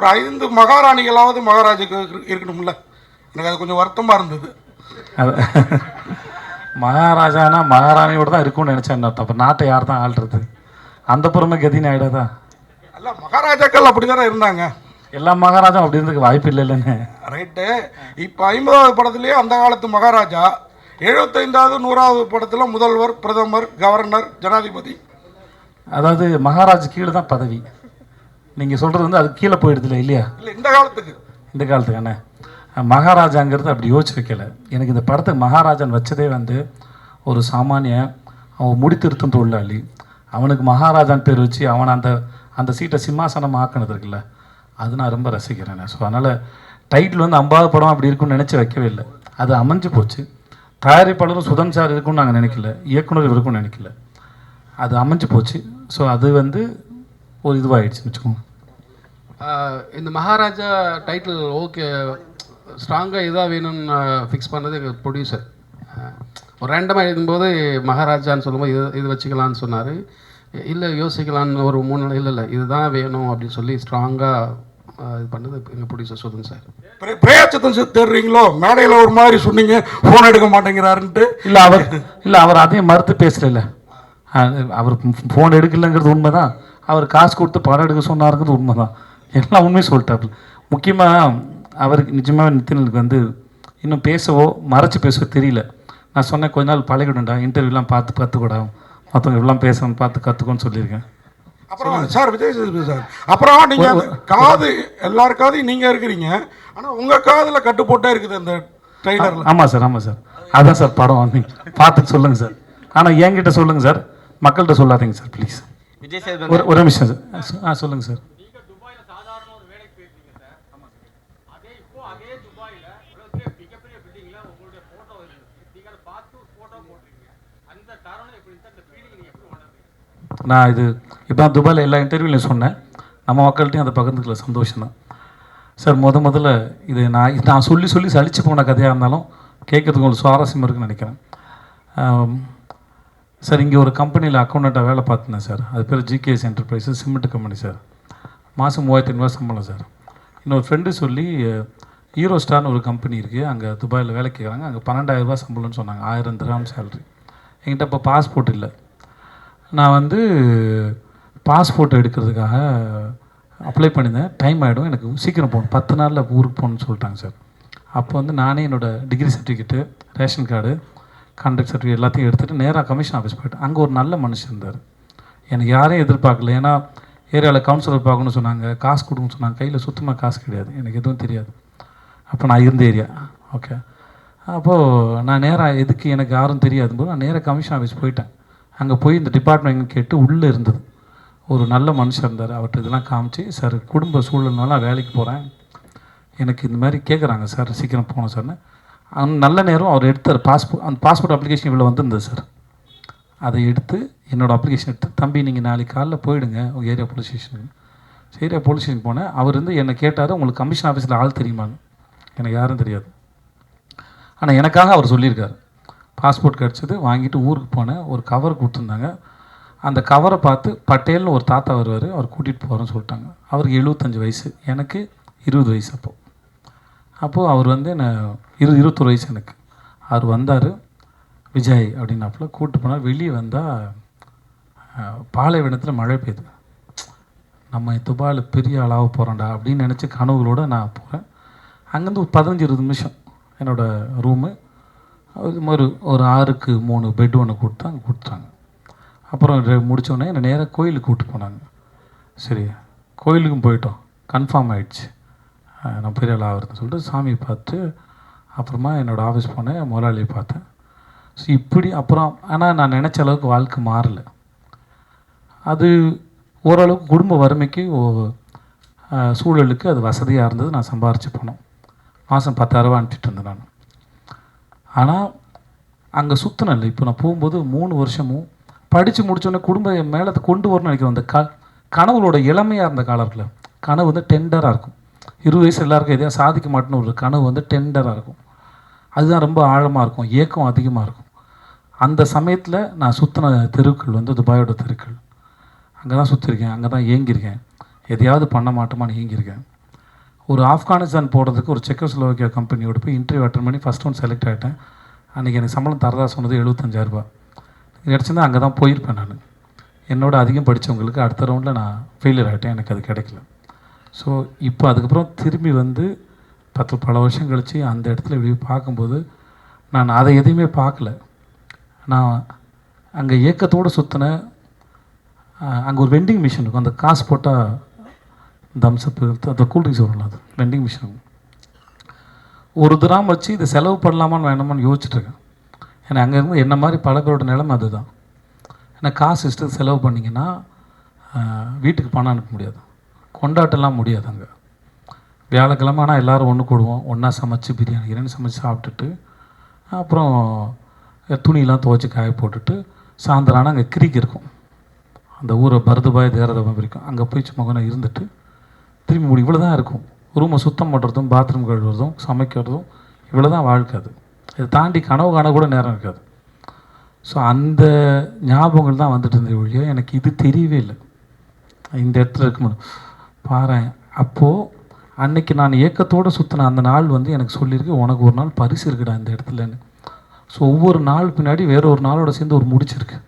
ஒரு 5 மகாராணிகளாவது மகாராஜுக்கு இருக்கணும்ல. எனக்கு அது கொஞ்சம் வருத்தமாக இருந்தது. அது மகாராஜானா மகாராணியோட தான் இருக்கும்னு நினச்சேன். அப்போ நாட்டை யார் தான் ஆள்றது? அந்த புறமே கதின்னு ஆகிடாதா? அல்ல, மகாராஜாக்கள் அப்படி தானே இருந்தாங்க. எல்லா மகாராஜா அப்படி இருந்துக்கு வாய்ப்பு இல்லை இல்லைன்னு. ரைட்டு. இப்போ 50வது படத்துலேயே அந்த காலத்து மகாராஜா, 75வது 100வது படத்தில் முதல்வர், பிரதமர், கவர்னர், ஜனாதிபதி. அதாவது மகாராஜ் கீழே தான் பதவி. நீங்கள் சொல்கிறது வந்து அது கீழே போயிடுதுல இல்லையா? இல்லை, இந்த காலத்துக்கு. இந்த காலத்துக்கு என்ன மகாராஜாங்கிறது அப்படி யோசிச்சு வைக்கல. எனக்கு இந்த படத்துக்கு மகாராஜான் வச்சதே வந்து ஒரு சாமானிய அவன் முடித்திருத்தும் தொழிலாளி, அவனுக்கு மகாராஜான் பேர் வச்சு அவனை அந்த சீட்டை சிம்மாசனம் ஆக்கினது இருக்குல்ல, அது நான் ரொம்ப ரசிக்கிறேன். ஸோ அதனால் டைட்டில் வந்து 50வது படம் அப்படி இருக்குன்னு நினச்சி வைக்கவே இல்லை. அது அமைஞ்சு போச்சு. தயாரிப்பாளரும் சுதன் சார் இருக்குன்னு நாங்கள் நினைக்கல, இயக்குனர் இருக்குன்னு நினைக்கல, அது அமைஞ்சு போச்சு. ஸோ அது வந்து ஒரு இதுவாகிடுச்சுன்னு வச்சுக்கோங்க. இந்த மகாராஜா டைட்டில் ஓகே ஸ்ட்ராங்காக இதாக வேணும்னு ஃபிக்ஸ் பண்ணது எங்கள் ப்ரொடியூசர். ஒரு ரேண்டமாக எழுதும்போது மகாராஜான்னு சொல்லும்போது இது வச்சுக்கலான்னு சொன்னார். இல்லை யோசிக்கலான்னு ஒரு 3 நாள் இல்லை இதுதான் வேணும் அப்படின்னு சொல்லி ஸ்ட்ராங்காக இது பண்ணது எங்கள் ப்ரொடியூசர் சுதன் சார். பிரயாச்சத்தம் தேடுறீங்களோ? மேடையில் ஒரு மாதிரி சொன்னீங்க, ஃபோன் எடுக்க மாட்டேங்கிறாருன்ட்டு. அவர் அதையும் மறுத்து பேசல. அவர் ஃபோன் எடுக்கலைங்கிறது உண்மை தான். அவர் காசு கொடுத்து படம் எடுக்க சொன்னாருங்கிறது உண்மை தான். எல்லாம் உண்மையை சொல்லிட்டாப்புல. முக்கியமாக அவருக்கு நிஜமாக நிதினுக்கு வந்து இன்னும் பேசவோ மறைச்சி பேசவோ தெரியல. நான் சொன்னேன் கொஞ்ச நாள் பழகிடும்டா, இன்டர்வியூலாம் பார்த்து கற்றுக்கூடா, மற்றவங்க இப்படிலாம் பேசணும் பார்த்து கற்றுக்கோன்னு சொல்லியிருக்கேன். அப்புறம் சார் விஜய் சேதுபதி சார், அப்புறம் நீங்கள் காது எல்லாருக்காதையும் நீங்கள் இருக்கிறீங்க, ஆனால் உங்கள் காதில் கட்டுப்போட்டே இருக்குது அந்த ட்ரைலரில். ஆமாம் சார். அதான் சார் படம் நீங்கள் பார்த்துட்டு சொல்லுங்கள் சார். ஆனால் என்கிட்ட சொல்லுங்கள் சார், மக்கள்கிட்ட சொல்லாதீங்க சார் ப்ளீஸ். விஜய் சேதுபதி ஒரு நிமிஷம் சார். சொல்லுங்கள் சார். நான் இது இப்போ துபாயில் எல்லா இன்டர்வியூலையும் சொன்னேன், நம்ம மக்கள்கிட்டையும் அதை பகிர்ந்துக்கல, சந்தோஷம்தான் சார். முதல்ல இது நான் சொல்லி சலிச்சு போன கதையாக இருந்தாலும் கேட்குறதுக்கு உங்களுக்கு சுவாரஸ்யம் இருக்குன்னு நினைக்கிறேன் சார். இங்கே ஒரு கம்பெனியில் அக்கௌண்டண்ட்டாக வேலை பார்த்துனேன் சார். அது பேர் GKS enterprises, cement company sir. மாதம் 3500 சம்பளம் சார். இன்னொரு ஃப்ரெண்டு சொல்லி ஹீரோ ஸ்டார்னு ஒரு கம்பெனி இருக்குது, அங்கே துபாயில் வேலை கேட்குறாங்க, அங்கே 12,000 ரூபா சம்பளம்னு சொன்னாங்க, 1000 திர்ஹாம் சேலரி. என்கிட்ட இப்போ பாஸ்போர்ட் இல்லை. நான் வந்து பாஸ்போர்ட் எடுக்கிறதுக்காக அப்ளை பண்ணியிருந்தேன். டைம் ஆகிடும், எனக்கு சீக்கிரம் போகணும், 10 நாளில் ஊருக்கு போகணுன்னு சொல்லிட்டாங்க சார். அப்போ வந்து நானே என்னோடய degree certificate, ration card, contract certificate எல்லாத்தையும் எடுத்துகிட்டு நேராக கமிஷன் ஆஃபீஸ் போய்ட்டு, அங்கே ஒரு நல்ல மனுஷன் இருந்தார். எனக்கு யாரையும் எதிர்பார்க்கல, ஏன்னா ஏரியாவில் கவுன்சிலர் பார்க்கணும்னு சொன்னாங்க, காசு கொடுக்கணும்னு சொன்னாங்க. கையில் சுத்தமாக காசு கிடையாது, எனக்கு எதுவும் தெரியாது. அப்போ நான் இருந்த ஏரியா ஓகே. அப்போது நான் நேராக எதுக்கு எனக்கு யாரும் தெரியாது போது நான் நேராக கமிஷன் ஆஃபீஸ் போயிட்டேன். அங்கே போய் இந்த டிபார்ட்மெண்ட் கேட்டு உள்ளே இருந்தது ஒரு நல்ல மனுஷன் இருந்தார். அவர்கிட்ட இதெல்லாம் காமிச்சு, சார் குடும்ப சூழல்னால நான் வேலைக்கு போகிறேன், எனக்கு இந்த மாதிரி கேட்குறாங்க சார், சீக்கிரம் போகணும் சார்னு. நல்ல நேரம் அவர் எடுத்தார் பாஸ்போர்ட். அந்த பாஸ்போர்ட் அப்ளிகேஷன் இவ்வளோ வந்திருந்தது சார். அதை எடுத்து என்னோடய அப்ளிகேஷன் எடுத்து, தம்பி நீங்கள் நாளைக்கு காலைல போயிடுங்க உங்கள் ஏரியா போலீஸ் ஸ்டேஷனுக்கு. ஏரியா போலீஸ் ஸ்டேஷன் போனேன். அவர் வந்து என்னை கேட்டார், உங்களுக்கு கமிஷன் ஆஃபீஸில் ஆள் தெரியுமான்னு. எனக்கு யாரும் தெரியாது, ஆனால் எனக்காக அவர் சொல்லியிருக்கார். பாஸ்போர்ட் கிடச்சிது, வாங்கிட்டு ஊருக்கு போனேன். ஒரு கவர் கொடுத்துருந்தாங்க, அந்த கவரை பார்த்து பட்டேல்னு ஒரு தாத்தா வருவார், அவர் கூட்டிகிட்டு போகிறேன்னு சொல்லிட்டாங்க. அவருக்கு 75 வயசு, எனக்கு 20 வயசு. அப்போது அவர் வந்து என்னை 21 வயசு எனக்கு. அவர் வந்தார், விஜய் அப்படின்னாப்புல கூப்பிட்டு போனார். வெளியே வந்தால் பாலைவனத்தில் மழை பெய்யுது. நம்ம துபாயில் பெரிய ஆளாக போகிறோம்டா அப்படின்னு நினச்சி கனவுகளோடு நான் போகிறேன். அங்கேருந்து ஒரு 15-20 நிமிஷம் என்னோடய ரூமு. அது மாதிரி ஒரு 6க்கு 3 பெட் ஒன்று கொடுத்து அங்கே கொடுத்துட்டாங்க. அப்புறம் முடித்தோடனே என்னை நேராக கோயிலுக்கு கூப்பிட்டு போனாங்க. சரி, கோயிலுக்கும் போயிட்டோம், கன்ஃபார்ம் ஆகிடுச்சு நான் பெரிய ஆள் ஆகிறதுன்னு சொல்லிட்டு சாமியை பார்த்து அப்புறமா என்னோடய ஆஃபீஸ் போனேன், முதலாளியை பார்த்தேன். ஸோ இப்படி அப்புறம் ஆனால் நான் நினச்ச அளவுக்கு வாழ்க்கை மாறலை. அது ஓரளவுக்கு குடும்ப வறுமைக்கு சூழலுக்கு அது வசதியாக இருந்தது. நான் சம்பாரித்து போனோம், மாதம் 10,000 ரூபா அனுப்பிட்டு இருந்தேன் நான். ஆனால் அங்கே சுற்றினேன். இப்போ நான் போகும்போது 3 வருஷமும் படித்து முடித்தோடனே குடும்பம் என் மேலே கொண்டு வரணும்னு நினைக்கிறேன். அந்த கனவுகளோட இளமையாக இருந்த காலத்தில் கனவு வந்து டெண்டராக இருக்கும். 20 வயசு எல்லாருக்கும் எதையா சாதிக்க மாட்டேன்னு ஒரு கனவு வந்து டெண்டராக இருக்கும். அதுதான் ரொம்ப ஆழமாக இருக்கும், ஏக்கம் அதிகமாக இருக்கும். அந்த சமயத்தில் நான் சுற்றின தெருக்கள் வந்து துபாயோட தெருக்கள். அங்கே தான் சுற்றிருக்கேன், அங்கே தான் ஏங்கியிருக்கேன், எதையாவது பண்ண மாட்டோமான்னு ஏங்கியிருக்கேன். ஒரு ஆப்கானிஸ்தான் போடுறதுக்கு ஒரு செக்கோஸ்லோவாக்கியா கம்பெனியோட போய் இன்டர்வியூ அட்டன் பண்ணி ஃபஸ்ட் ஒன் செலக்ட் ஆகிட்டேன். அன்றைக்கி எனக்கு சம்பளம் தரதா சொன்னது 75,000 கிடச்சிருந்தா அங்கே தான் போயிருப்பேன். நான் என்னோட அதிகம் படித்தவங்களுக்கு அடுத்த ரவுண்டில் நான் ஃபெயிலியர் ஆகிட்டேன், எனக்கு அது கிடைக்கல. ஸோ இப்போ அதுக்கப்புறம் திரும்பி வந்து பல வருஷம் கழித்து அந்த இடத்துல இப்படி பார்க்கும்போது நான் அதை எதையுமே பார்க்கல. நான் அங்கே ஏக்கத்தோடு சுற்றின அங்கே ஒரு வெண்டிங் மிஷின் இருக்கும், அந்த காசு போட்டால் தம்ஸ்அப்பு அந்த கூல்ட்ரிங்க்ஸ் வரும்ல, அது வெண்டிங் மிஷின். ஒரு திராம் வச்சு இதை செலவு பண்ணலாமான்னு வேணாமான்னு யோசிச்சுட்ருக்கேன். ஏன்னா அங்கே இருந்து என்ன மாதிரி பல பேரோட நிலைமை அதுதான். ஏன்னா காசு இஷ்டத்துக்கு செலவு பண்ணிங்கன்னா வீட்டுக்கு பணம் அனுப்ப முடியாது, கொண்டாட்டெல்லாம் முடியாது. அங்கே வியாழக்கிழமை ஆனால் எல்லோரும் ஒன்று கூடுவோம், ஒன்றா சமைச்சு பிரியாணி சமைச்சு சாப்பிட்டுட்டு அப்புறம் துணியெல்லாம் துவைச்சி காய போட்டுட்டு சாயந்தரம் ஆனால் அங்கே கிரிக் இருக்கும், அந்த ஊரை பரதுபாய் தேரதபம் இருக்கும், அங்கே போய் சும்மா கொஞ்சம் இருந்துட்டு திரும்பி முடி இவ்வளோ தான் இருக்கும். ரூமை சுத்தம் பண்ணுறதும் பாத்ரூம் கழுவுறதும் சமைக்கிறதும் இவ்வளோ தான் வாழ்க்கை. அது இதை தாண்டி கனவு காண கூட நேரம் இருக்காது. ஸோ அந்த ஞாபகங்கள் தான் வந்துட்டு இருந்த ஒழிய எனக்கு இது தெரியவே இல்லை. இந்த இடத்துல இருக்க முடியும் பாரு. அப்போது அன்னைக்கு நான் ஏக்கத்தோடு சுற்றின அந்த நாள் வந்து எனக்கு சொல்லியிருக்கு, உனக்கு ஒரு நாள் பரிசு இருக்குடா இந்த இடத்துலன்னு. ஸோ ஒவ்வொரு நாள் பின்னாடி வேற ஒரு நாளோட சேர்ந்து ஒரு முடிச்சிருக்கு.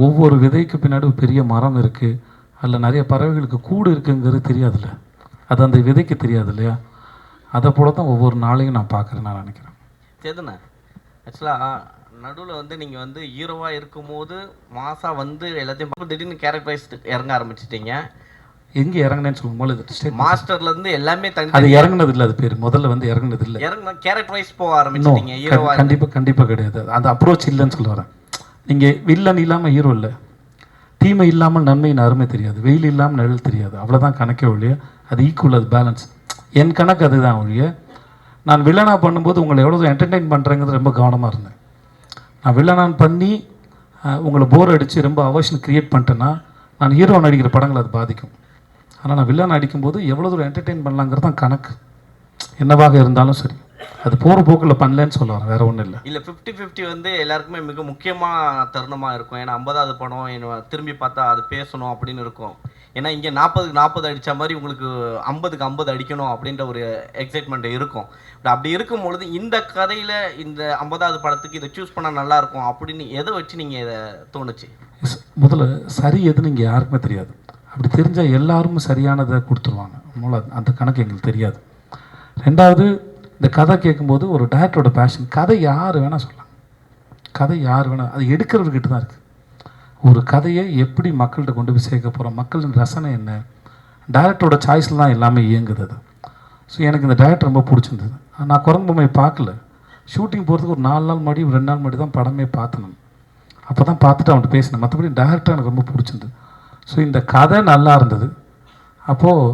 ஒவ்வொரு விதைக்கு பின்னாடி ஒரு பெரிய மரம் இருக்குது, அதில் நிறைய பறவைகளுக்கு கூடு இருக்குங்கிறது தெரியாதுல்ல, அது அந்த விதைக்கு தெரியாது இல்லையா. அதை போல தான் ஒவ்வொரு நாளையும் நான் பார்க்குறேன், நான் நினைக்கிறேன். சேதுண்ணா, ஆக்சுவலாக நடுவில் வந்து நீங்கள் வந்து ஹீரோவாக இருக்கும்போது மாதம் வந்து எல்லாத்தையும் பார்த்து திடீர்னு கேரக்டரைஸ் இறங்க ஆரம்பிச்சிட்டிங்க. எங்கே இறங்கினேன்னு சொல்லும்போது மாஸ்டர்லேருந்து எல்லாமே தனி அது இறங்குனது இல்லை, அது பேர் முதல்ல வந்து இறங்குனது இல்லை. இறங்கின கேரக்டரைஸ் போக ஆரம்பிச்சிட்டிங்க ஹீரோவாக. கண்டிப்பாக கிடையாது, அந்த அப்ரோச் இல்லைன்னு சொல்ல வரேன். நீங்கள் வில்லன் இல்லாமல் ஹீரோ இல்லை, தீமை இல்லாமல் நன்மையின் அருமை தெரியாது, வெயில் இல்லாமல் நிழல் தெரியாது, அவ்வளோதான் கணக்கே ஒழிய. அது ஈக்குவல், அது பேலன்ஸ். என் கணக்கு அதுதான் ஒழிய. நான் வில்லனாக பண்ணும்போது உங்களை எவ்வளோ என்டர்டெயின் பண்ணுறேங்கிறது ரொம்ப கவனமாக இருந்தேன். நான் வில்லனான் பண்ணி உங்களை போர் அடித்து ரொம்ப அவர்ஷன் க்ரியேட் பண்ணிட்டேன்னா நான் ஹீரோ நடிக்கிற படங்கள் அது பாதிக்கும். ஆனால் நான் வில்லன் அடிக்கும்போது எவ்வளோ தூரம் என்டர்டெயின் பண்ணலாங்கிறது தான் கணக்கு, என்னவாக இருந்தாலும் சரி. அது போகிற போக்கில் பண்ணலன்னு சொல்ல வரேன், வேறு ஒன்றும் இல்லை. இல்லை 50-50 வந்து எல்லாருக்குமே மிக முக்கியமான தருணமாக இருக்கும். ஏன்னா 50வது படம் என்ன திரும்பி பார்த்தா அது பேசணும் அப்படின்னு இருக்கும். ஏன்னா இங்கே 40க்கு 40 அடித்த மாதிரி உங்களுக்கு 50க்கு 50 அடிக்கணும் அப்படின்ற ஒரு எக்ஸைட்மெண்ட் இருக்கும். அப்படி இருக்கும்பொழுது இந்த கதையில் இந்த 50வது படத்துக்கு இதை சூஸ் பண்ணால் நல்லாயிருக்கும் அப்படின்னு எதை வச்சு நீங்கள் இதை தோணுச்சு? முதல்ல சரி எதுன்னு இங்கே யாருக்குமே தெரியாது. அப்படி தெரிஞ்சால் எல்லாரும் சரியானதை கொடுத்துருவாங்க, அந்த கணக்கு எங்களுக்கு தெரியாது. ரெண்டாவது, இந்த கதை கேட்கும்போது ஒரு டைரக்டரோட பேஷன், கதை யார் வேணால் சொல்லலாம், கதை யார் வேணால், அது எடுக்கிறவர்கிட்ட தான் இருக்குது. ஒரு கதையை எப்படி மக்கள்கிட்ட கொண்டு போய் சேர்க்க போகிறோம், மக்களின் ரசனை என்ன, டைரக்டரோட சாய்ஸில் தான் எல்லாமே இயங்குது அது. ஸோ எனக்கு இந்த டைரக்டர் ரொம்ப பிடிச்சிருந்தது. நான் குரங்கு பொம்மை பார்க்கல, ஷூட்டிங் போகிறதுக்கு ஒரு 4 நாள் முன்னாடி 2 நாள் முன்னாடி தான் படமே பார்த்தேன். நான் அப்போ தான் பார்த்துட்டு அவன்கிட்ட பேசினேன். மற்றபடி டைரக்டர் எனக்கு ரொம்ப பிடிச்சிருந்தது. ஸோ இந்த கதை நல்லா இருந்தது. அப்போது